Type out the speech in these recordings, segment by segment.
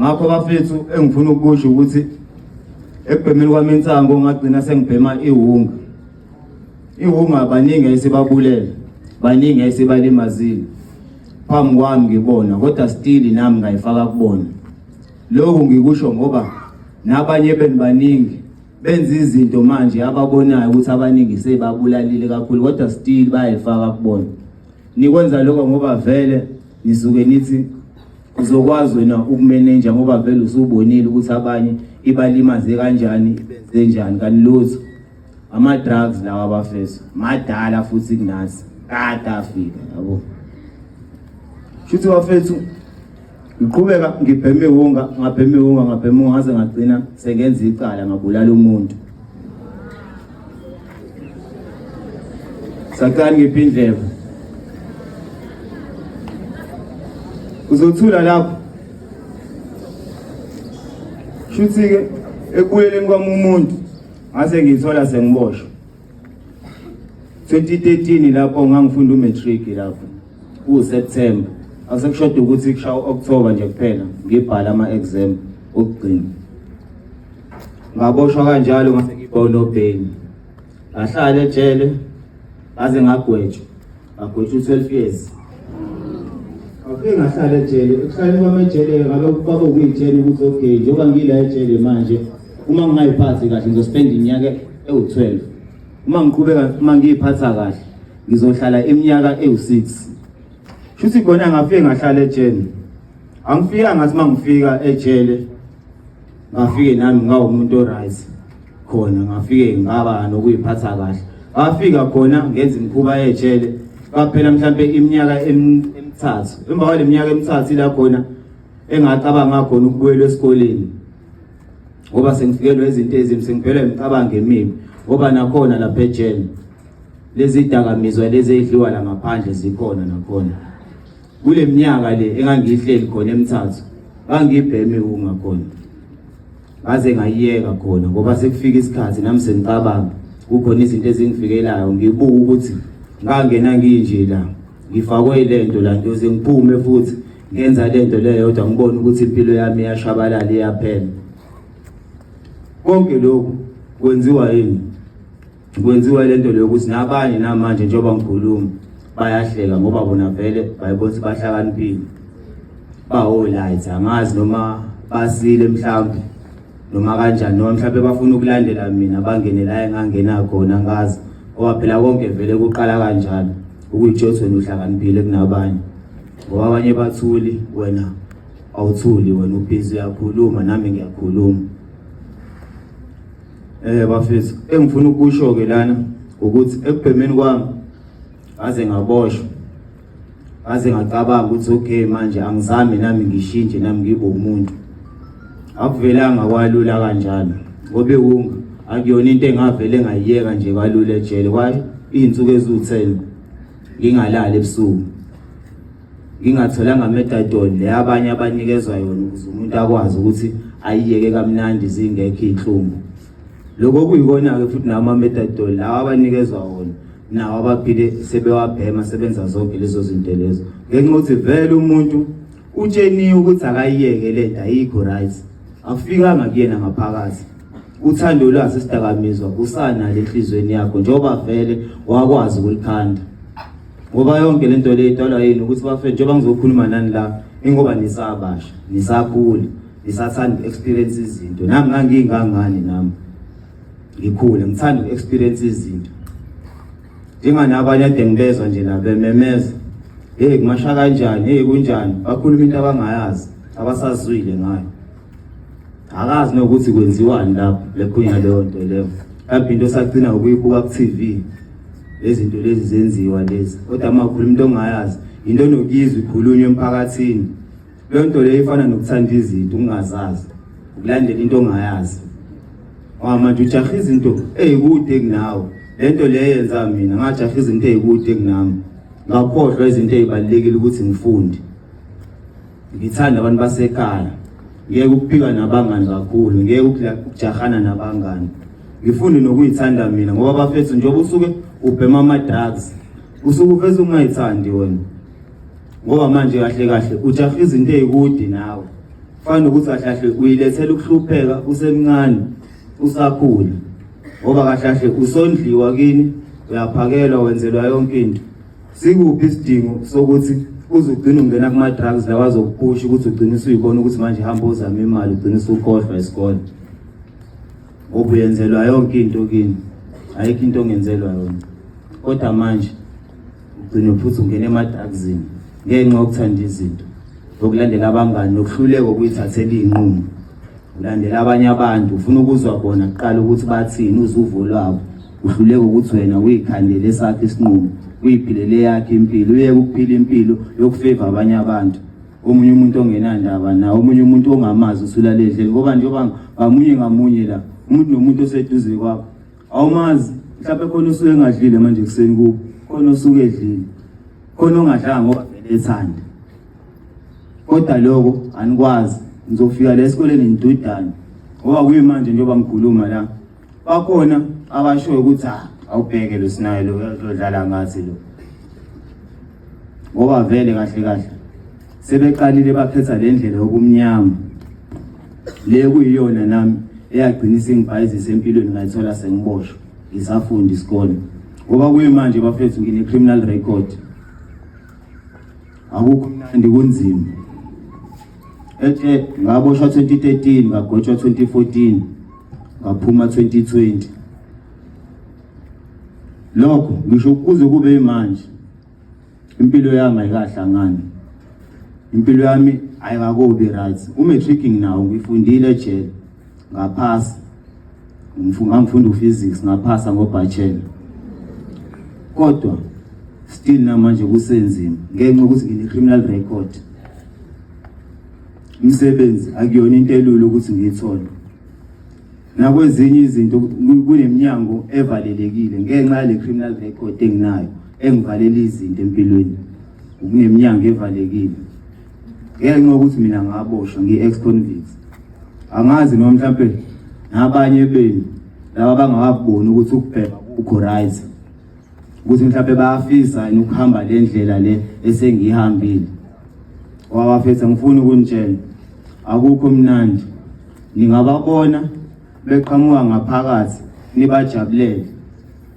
ngakho bafethu engifuna ukusho ukuthi ekubhemeni kwami insango ngagcina sengibhema ihunga. Ihunga baningi ayisibabulele, baningi ayisibalimazile phambi kwami ngibona, kodwa still nami ngayifaka kubona. Lokho ngikusho ngoba nabanye baningi benza izinto manje ababonayo ukuthi abaningi sebabulalile kakhulu, kodwa still bayayifaka kubona. Nikwenza lokho ngoba vele nisuke nithi uzokwazi wena ukumanage ngoba vele usubonile ukuthi abanye ibalimaze kanjani, ibenze njani. Kanti lutho ama drugs lawa abafethu madala futhi kunasi kade afika, yabo. Shuthi bafethu ngiqhubeka ngibheme ihunga, ngabheme ihunga ngaze ngagcina sengenza icala ngabulala umuntu. Sakani ngiphindleva uzothula lapho. Shuthi ke ekubuyeleni kwami umuntu ngase ngithola sengiboshwe 2013 lapho ngangifunda umatric lapho uSeptember. Asekushoda ukuthi kusha October nje kuphela ngibhala ama-exam okugcina. Ngaboshwa kanjalo ngase ngibona noBheni. Ngahlala ejele aze ngagwetshwa 12 years. Ngafike ngahlala ejele, ekuhlala kwami ejele ngabe kwaba ukuyitshela ukuthi okay njengoba ngila ejele manje uma ngingayiphathi kahle ngizospend iminyaka ewu12. Uma ngiqhubeka uma ngiyiphatha kahle ngizohlala iminyaka ewu6. Shuthi khona ngafike ngahlala ejele. Angifika ngathi mangifika ejele ngafike nami ngawumuntu oright khona, ngafike ngaba nokuyiphatha kahle. Ngafika khona ngenza imikhuba ejele kaphela mhlambe iminyaka emithathu. Emva kwale minyaka emithathu la khona engacabanga khona ukubuyela esikoleni ngoba sengifikelwe izinto ezimbi, sengiphela ngicabanga emibi ngoba nakhona lapha ejele lezi dakamizwa lezi edliwa la ngaphandle zikhona nakhona. Kule minyaka le engangihleli khona emithathu ngangibheme ihunga khona ngaze ngayiyeka khona ngoba sekufika isikhathi nami sengicabanga kukhona izinto ezingifikelayo, ngibuka ukuthi ngangena nginje la ngifakwe lento la nto ngiphume futhi ngenza lento leyo kodwa ngibona ukuthi impilo yami iyashabalala iyaphela. Konke lokhu kwenziwa yini? Kwenziwa lento leyo ukuthi nabanye namanje njengoba ngikhuluma bayahleka ngoba bona vele bayibona ukuthi bahlakaniphile, baolight, angazi noma basile mhlawumbe noma kanjani, noma mhlawumbe bafuna ukulandela mina bangene la engangena khona ngazi ngoba phela konke vele kuqala kanjalo ukuyijotha wena uhlakaniphile kunabanye ngoba abanye bathuli wena awuthuli, wena ubhizi uyakhuluma nami ngiyakhuluma. Bafethu engifuna ukusho ke lana ukuthi ekubhemeni kwami aze ngaboshwa, aze ngacabanga ukuthi okay manje angizami nami ngishintshe nami ngibe umuntu. Akuvelanga kwalula kanjalo ngoba ehunga akuyona into engavele ngayiyeka nje kalula ejele. Kwaye izinsuku ezu10 ngingalala ebusuku ngingatholanga methadone le abanye abanikezwa yona ukuze umuntu akwazi ukuthi ayiyeke kamnandi zingekho inhlungu. Lokho kuyikona ke futhi nama methadone lawa abanikezwa wona nawo abaphile sebewabhema sebenza zonke lezo zinto lezo. Ngenxa ukuthi vele umuntu utsheniwe ukuthi akayiyeke lento ayikho right, akufikanga kuyena ngaphakathi. Uthando lwase sidakamizwa kusana lenhlizweni yakho njengoba vele wakwazi ukulikhanda. Ngoba yonke lento le idalwa yini ukuthi bafethu njengoba ngizokhuluma nani la ingoba nisabasha, nisakhula, nisathanda experience izinto. Nami ngangingangani nami ngikhule ngithanda experience izinto. Njenganabanye ade ngibezwa nje la bememeza, hey kumasha kanjani, hey kunjani, bakhuluma into abangayazi abasazwile ngayo. Akazi nokuthi kwenziwani lapho lekhunya leyo nto leyo. Lapho into sagcina ukuyibuka ku TV. Lezi zinto lezi zenziwa lezi. Kodwa makhuluma into ongayazi, into nokizwe ikhulunywe emphakathini. Leyo nto leyo ifana nokuthanda izinto ungazazi, ukulandela into ongayazi. Manje ujaha izinto ezikude kunawe. Lento leyo yenza mina ngajaha izinto ezikude kunami. Ngakhohlwa izinto ezibalekile ukuthi ngifunde. Ngithanda abantu basekhaya. Ngeke ukuphika nabangani kakhulu, ngeke ukujahana nabangani. Ngifunde nokuyithanda mina ngoba bafethu njengoba usuke ubhema ama drugs usuke uveze ungayithandi wena. Ngoba manje kahle kahle ujaha izinto ezikude nawe. Kufana ukuthi kahle uyilethela ukuhlupheka usemncane usakhula. Ngoba kahle usondliwa kini, uyaphakelwa, wenzelwa yonke into. Sikuphi isidingo sokuthi uzugcina ungena kuma drugs lawa azokuphusha ukuthi ugcine usuyibona ukuthi manje hamba uzama imali ugcine usukhohlwa isikole. Ngoba uyenzelwa yonke into kini, ayikho into ongenzelwa yona. Kodwa manje ugcine futhi ungena emadrugsini ngenxa yokuthanda izinto, ukulandela abangani nokuhluleka ukuyithathela izinqumo. Ulandela abanye abantu ufuna ukuzwa bona kuqala ukuthi bathini uzuvo lwabo, uhluleka ukuthi wena uyikhandele esakhe isinqumo, uyiphilele yakhe impilo, uyeke ukuphila impilo yokufeva abanye abantu. Omunye umuntu ongenandaba nawe, omunye umuntu ongamazi usulalele ngoba njengoba ngamunye la umuntu nomuntu oseduze kwakho awumazi, mhlawumbe khona usuke engadlile manje kuseni kubo, khona usuke edlile, khona ongadlanga ngoba vele ethanda. Kodwa lokho anikwazi, ngizofika la esikoleni ngidudane ngoba kuyimanje njengoba ngikhuluma la bakhona abashoyo ukuthi awubheke lo sinayo lo uyadlala ngathi lo, ngoba vele kahle sebeqalile bakhetha le ndlela yokumnyama le kuyiyona nami eyagcinisa ingibhayizisa empilweni ngayithola sengiboshwe ngisafunda isikole. Ngoba kuyimanje bafethu ngine criminal record, akukho mnandi kunzima. Ngaboshwa 2013, ngagotshwa 2014, ngaphuma 2020. Lokho ngisho kuze kube manje impilo yami ayikahlangani, impilo yami ayikakubi right. Umatricing nawo ngifundile ejele ngaphasa, ngifunda uphysics ngaphasa ngobachelor. Kodwa still namanje kusenzima ngenxa ukuthi ngine criminal record. Umsebenzi akuyona into elula ukuthi ngiyithole. Nakwezinye izinto kuneminyango evalelekile ngenxa yale criminal record enginayo engivalela izinto empilweni. Kuneminyango evalekile. Ngenxa ukuthi mina ngaboshwa ngi-ex convict. Angazi noma mhlawumbe nabanye benu laba bangakaboni ukuthi ukubheka ukho right. Ukuthi mhlawumbe bayafisa ukuhamba le ndlela le esengihambile. Wawafetha ngifuna ukunitshela akukho mnandi. Ningababona beqhamuka ngaphakathi nibajabulele,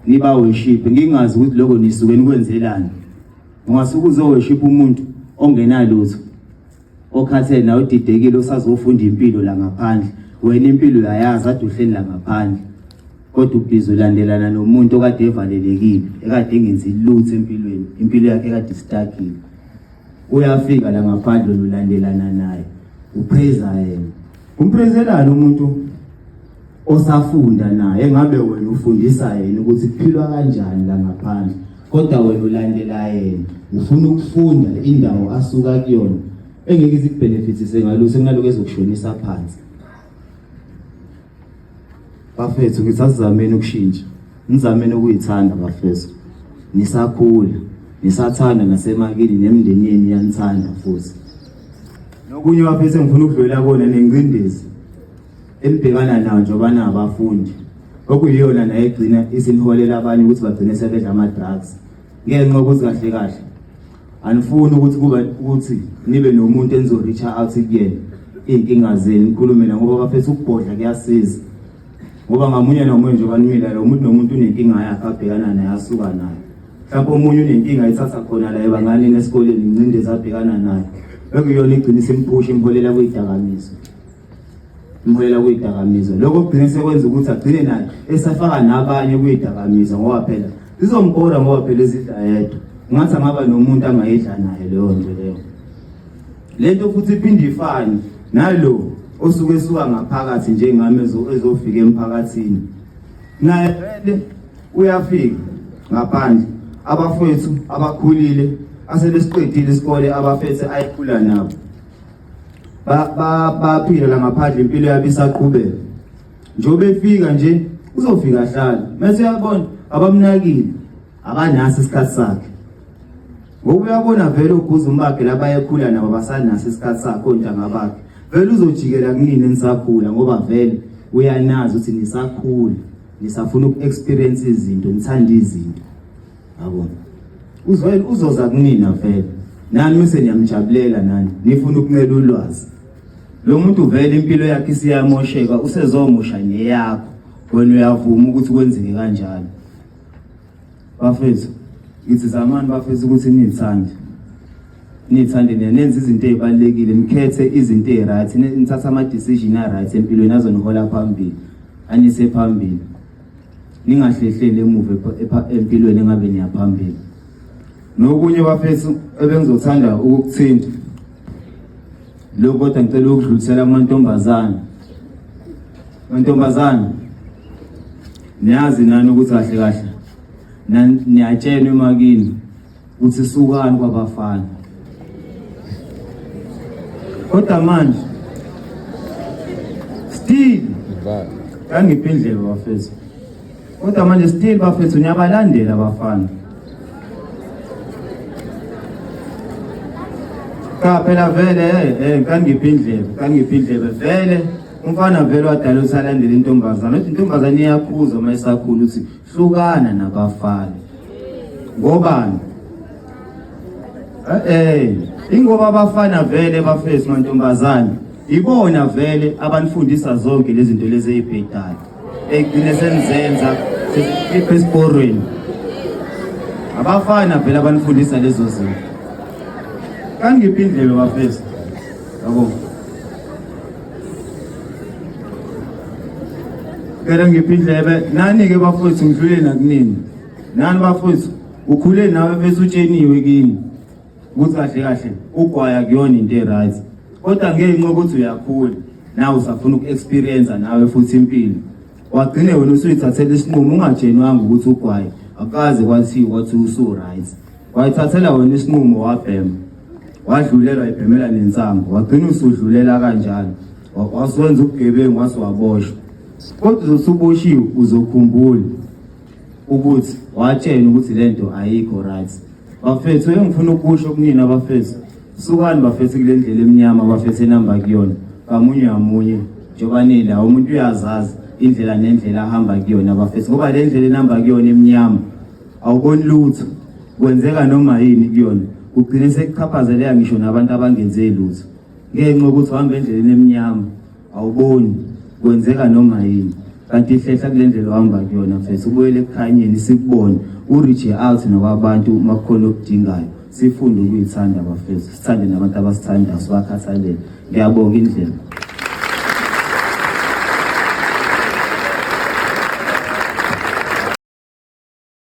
niba worship, ngingazi ukuthi lokho nisuke nikwenzelani. Ungasuka uzo worship umuntu ongenalutho, okhathele nawe udidekile usazofunda impilo la ngaphandle, wena impilo uyayazi ade uhleli la ngaphandle, kodwa ubhizo ulandelana nomuntu okade evalelekile, ekade engenzi lutho empilweni, impilo yakhe ekade istakile. Uyafika la ngaphandle ulandelana naye, upheza yena. Umprezelana umuntu osafunda naye, engabe wena ufundisa yena ukuthi kuphilwa kanjani la ngaphandle, kodwa wena ulandela yena, ufuna ukufunda indawo asuka kuyona engeke izikubenefitise ngalutho kunaloko ezokushonisa phansi. Bafethu ngithi asizameni ukushintsha, nizameni ukuyithanda bafethu. Nisakhula, nisathanda nasemakini nemndenini yanithanda futhi. Nokunye bafethu ngifuna ukudlulela kona nengcindezi elibhekana nayo njengoba nabafundi, okuyiyona naye egcina isiniholela abanye ukuthi bagcine sebedla ama-drugs. Ngenxa yokuthi kahle anifuni ukuthi nibe nomuntu enizo-reach out kuyena iy'nkinga zenu nikhulume naye, ngoba bafethu ukubhodla kuyasiza. Ngoba ngamunye nomunye njengoba nimila lo umuntu nomuntu unenkinga yakhe abhekana naye asuka nayo. Mhlawumbe omunye unenkinga ayithatha khona la ebanganeni esikoleni, ingcindezi abhekana nayo, ekuyona igcina isimphusha imholela kuy'dakamizwa. Lokho kugcina sekwenza ukuthi agcine naye esafaka nabanye kuy'dakamizwa, ngoba phela zizombora, ngoba phela ezidla yedwa. Ngathi angaba nomuntu angayidla naye leyo nto leyo. Lento futhi iphinde ifane nalo osuke esuka ngaphakathi njengami ezofika emphakathini. Naye vele uyafika ngaphandle, abafethu abakhulile asebesiqedile isikole, abafethu ayikhula nabo baphila la ngaphandle, impilo yabo isaqhubeka. Njengoba efika nje uzofika hlala mase uyabona abamnakile, abanaso isikhathi sakhe. Ngoba uyabona vele uGuzu umbakhe laba ekhula nabo basanaso isikhathi sakhe ontanga bakhe. Vele uzojikela kunini nisakhula, ngoba vele uyanazi ukuthi nisakhula, nisafuna uku-experience izinto, nithanda izinto. Yabona uzwele uzoza kunina vele nani mase niyamjabulela, nani nifuna ukuncela ulwazi. lo muntu vele impilo yakhe isiyamosheka usezomosha neyakho wena uyavuma ukuthi kwenzeke kanjalo. Bafethu ngithi zamani bafethu ukuthi nithande nenze izinto ezibalekile, nikhethe izinto eziright, nithatha ama decision right empilweni azonihola phambili, anise phambili. Ningahlehlele emuva empilweni engabe niyaphambili. Nokunye bafethu ebengizothanda ukukuthinta lokho, kodwa ngicela ukudlulisela amantombazana. Amantombazana niyazi nani ukuthi kahle kahle niyatshelwa emakini ukuthi sukani kwabafana, kodwa manje still kangiphindlebe bafethu, kodwa manje still bafethu niyabalandela abafana. Phela vele kangiphindlebe vele umfana vele wadala usalandela intombazana, uthi intombazana iyakhuza uma isakhulu ukuthi hlukana nabafana. Ngobani? Ingoba abafana vele bafethu mantombazana ibona vele abanifundisa zonke lezi zinto lezi ezibhedayo egcine senizenza esiporweni. Abafana vele abanifundisa lezo zinto. Kangiphindlebe bafethu, yabo. Kera ngiphindlebe nani ke bafethu, ngidlule nakunini. Nani bafethu ukhule nawe bese utsheniwe kini ukuthi kahle kahle ugwaya kuyona into eright, kodwa ngenxa ukuthi uyakhula nawe usafuna ukuexperience nawe futhi impilo, wagcine wena usuyithathela isinqumo ungatshenwanga ukuthi ugwaya akaze kwathiwa wathi usu right. Wayithathela wena isinqumo wabhema, wadlulelwa ibhemela nensango, wagcina usudlulela kanjalo, waswenza ubugebengu wasiwaboshwa. Kodwa uzosuboshiwe uzokhumbula ukuthi watshena ukuthi lento ayikho right. Bafethu engifuna ukusho kunina bafethu, sukani bafethu kule ndlela eminyama bafethu enamba kuyona kamunye ngamunye njengoba nila umuntu uyazazi indlela nendlela ahamba kuyona bafethu, ngoba le ndlela enamba kuyona eminyama awuboni lutho, kwenzeka noma yini kuyona, ugcine sekuchaphazeleka ngisho nabantu abangenze lutho ngenxa ukuthi uhamba endleleni eminyama awuboni kwenzeka noma yini. Kanti ihlehla kule ndlela ohamba kuyona mfethu ubuyele ekhanyeni sikubone, ureach out nabantu makukhona okudingayo, sifunde ukuyithanda bafethu, sithande nabantu abasithandayo, sibakhathalele. Ngiyabonga indlela.